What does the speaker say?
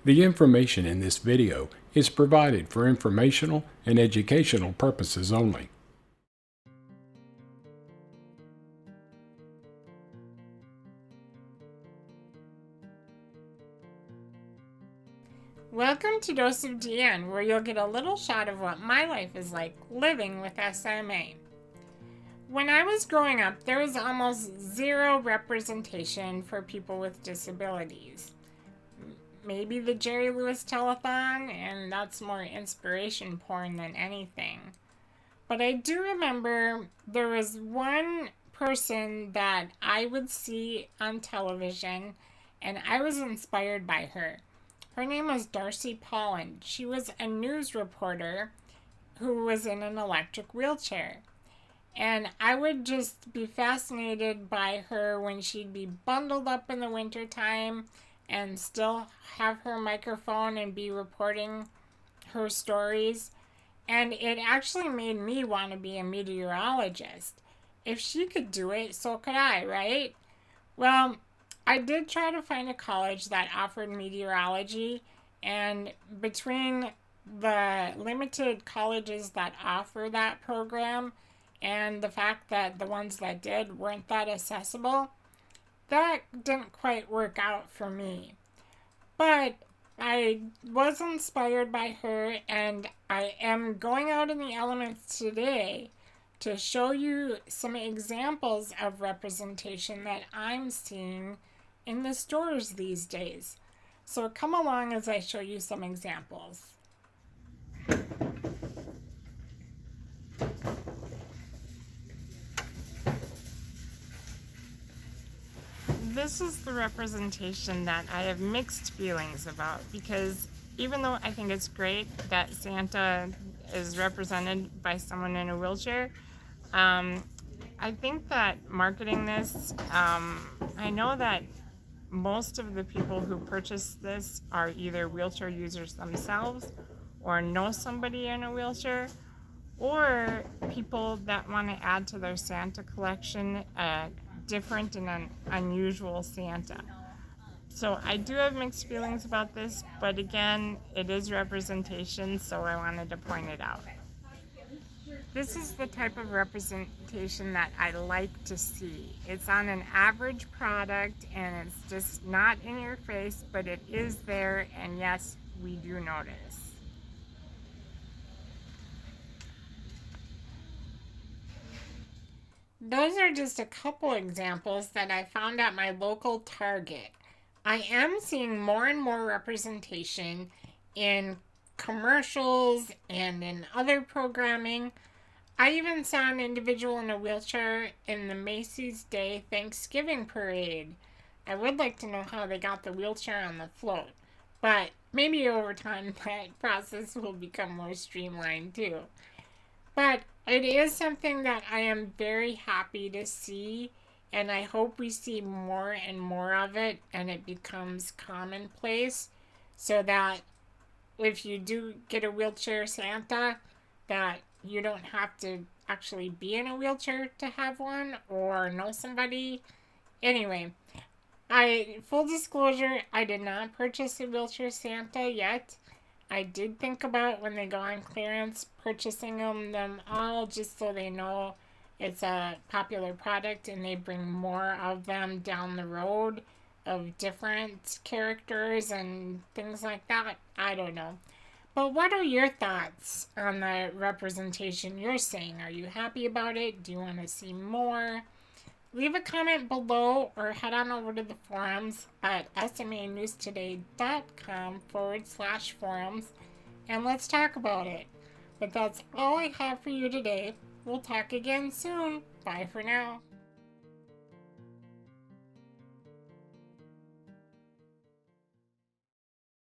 The information in this video is provided for informational and educational purposes only. Welcome to Dose of DN, where you'll get a little shot of what my life is like living with SMA. When I was growing up, there was almost zero representation for people with disabilities. Maybe the Jerry Lewis telethon, and that's more inspiration porn than anything. But I do remember there was one person that I would see on television, and I was inspired by her. Her name was Darcy Polland. She was a news reporter who was in an electric wheelchair. And I would just be fascinated by her when she'd be bundled up in the wintertime and still have her microphone and be reporting her stories. And it actually made me want to be a meteorologist. If she could do it, so could I, right? Well, I did try to find a college that offered meteorology, and between the limited colleges that offer that program and the fact that the ones that did weren't that accessible, that didn't quite work out for me. But I was inspired by her, and I am going out in the elements today to show you some examples of representation that I'm seeing in the stores these days. So come along as I show you some examples. This is the representation that I have mixed feelings about, because even though I think it's great that Santa is represented by someone in a wheelchair, I think that marketing this, I know that most of the people who purchase this are either wheelchair users themselves or know somebody in a wheelchair, or people that want to add to their Santa collection a different and an unusual Santa. So I do have mixed feelings about this, but again, it is representation, so I wanted to point it out. This is the type of representation that I like to see. It's on an average product, and it's just not in your face, but it is there, and yes, we do notice. Those are just a couple examples that I found at my local Target. I am seeing more and more representation in commercials and in other programming. I even saw an individual in a wheelchair in the Macy's Day Thanksgiving Parade. I would like to know how they got the wheelchair on the float, but maybe over time that process will become more streamlined too. But it is something that I am very happy to see, and I hope we see more and more of it and it becomes commonplace, so that if you do get a wheelchair Santa, that you don't have to actually be in a wheelchair to have one or know somebody. Anyway, full disclosure, I did not purchase a wheelchair Santa yet. I did think about, when they go on clearance, purchasing them all just so they know it's a popular product and they bring more of them down the road of different characters and things like that. I don't know. But what are your thoughts on the representation you're seeing? Are you happy about it? Do you want to see more? Leave a comment below or head on over to the forums at smanewstoday.com/forums and let's talk about it. But that's all I have for you today. We'll talk again soon. Bye for now.